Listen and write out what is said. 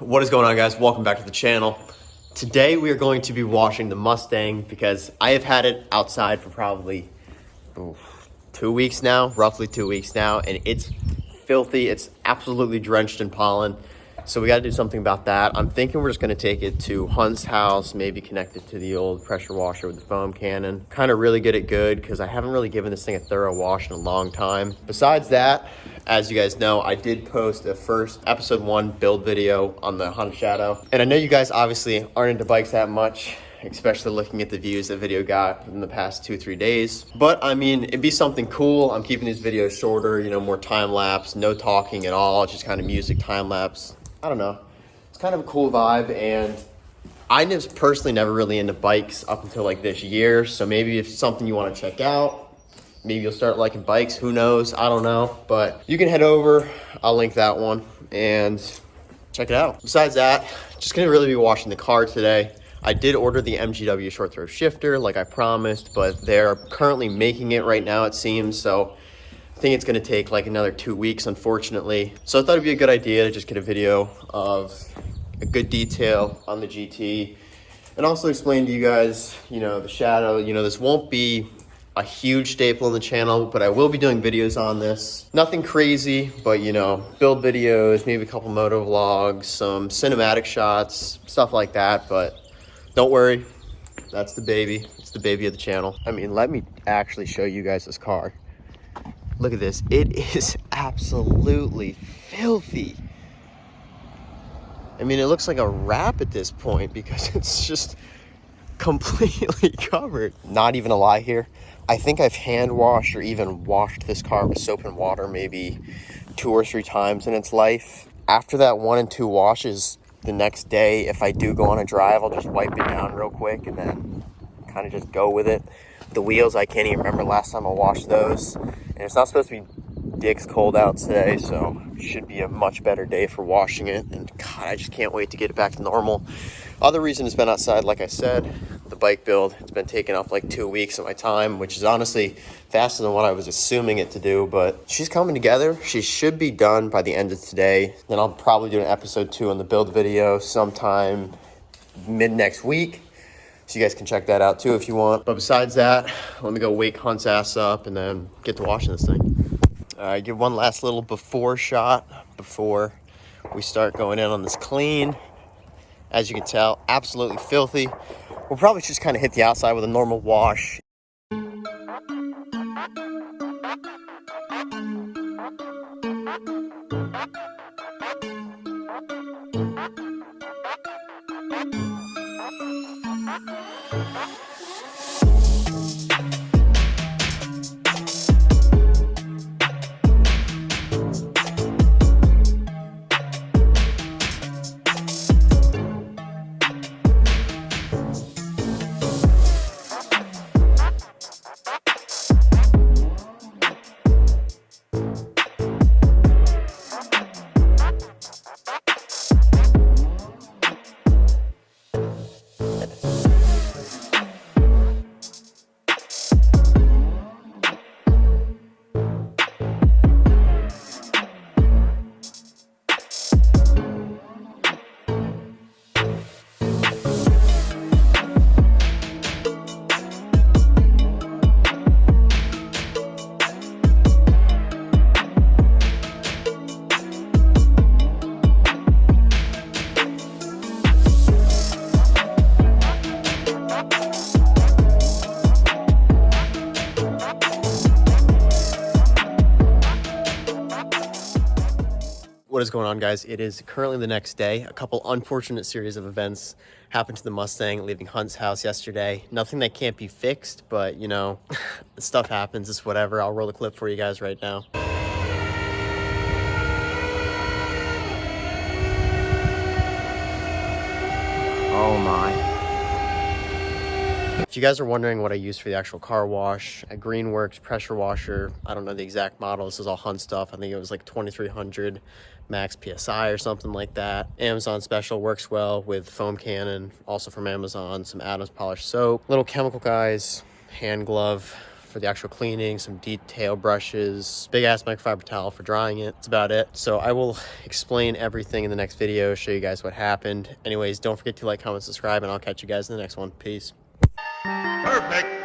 What is going on, guys? Welcome back to the channel. Today we are going to be washing the Mustang because I have had it outside for probably 2 weeks now, roughly 2 weeks now, and it's filthy. It's absolutely drenched in pollen. So we got to do something about that. I'm thinking we're just going to take it to Hunt's house, maybe connect it to the old pressure washer with the foam cannon. Kind of really get it good because I haven't really given this thing a thorough wash in a long time. Besides that, as you guys know, I did post a first episode 1 build video on the Hunt Shadow. And I know you guys obviously aren't into bikes that much, especially looking at the views that video got in the past 2-3 days. But I mean, it'd be something cool. I'm keeping these videos shorter, you know, more time lapse, no talking at all, just kind of music time lapse. I don't know. It's kind of a cool vibe, and I just personally never really into bikes up until like this year. So maybe if it's something you want to check out, maybe you'll start liking bikes. Who knows? I don't know. But you can head over. I'll link that one and check it out. Besides that, just gonna really be washing the car today. I did order the MGW short throw shifter like I promised, but they're currently making it right now, it seems. So I think it's gonna take like another 2 weeks, unfortunately. So I thought it'd be a good idea to just get a video of a good detail on the GT and also explain to you guys, you know, the Shadow. You know, this won't be a huge staple in the channel, but I will be doing videos on this. Nothing crazy, but you know, build videos, maybe a couple moto vlogs, some cinematic shots, stuff like that. But don't worry, that's the baby. It's the baby of the channel. I mean, let me actually show you guys this car. Look at this. It is absolutely filthy. I mean, it looks like a wrap at this point because it's just completely covered. Not even a lie here. I think I've hand washed or even washed this car with soap and water maybe 2 or 3 times in its life. After that 1 and 2 washes, the next day, if I do go on a drive, I'll just wipe it down real quick and then kind of just go with it. The wheels, I can't even remember last time I washed those. And it's not supposed to be dicks cold out today, so it should be a much better day for washing it. And God, I just can't wait to get it back to normal. Other reason it's been outside, like I said, the bike build. It's been taking up like 2 weeks of my time, which is honestly faster than what I was assuming it to do. But she's coming together. She should be done by the end of today. Then I'll probably do an episode 2 on the build video sometime mid next week. So you guys can check that out too if you want. But besides that, let me go wake Hunt's ass up and then get to washing this thing. All right, give one last little before shot before we start going in on this clean. As you can tell, absolutely filthy. We'll probably just kind of hit the outside with a normal wash. What is going on, guys? It is currently the next day. A couple unfortunate series of events happened to the Mustang leaving Hunt's house yesterday. Nothing that can't be fixed, but you know, stuff happens. It's whatever. I'll roll a clip for you guys right now. Oh my. If you guys are wondering what I use for the actual car wash, a Greenworks pressure washer. I don't know the exact model. This is all Hunt stuff. I think it was like 2300 max PSI or something like that. Amazon special, works well with foam cannon, also from Amazon. Some Adams polished soap, little chemical guys, hand glove for the actual cleaning, some detail brushes, big ass microfiber towel for drying it. That's about it. So I will explain everything in the next video, show you guys what happened. Anyways, don't forget to like, comment, subscribe, and I'll catch you guys in the next one. Peace. Perfect.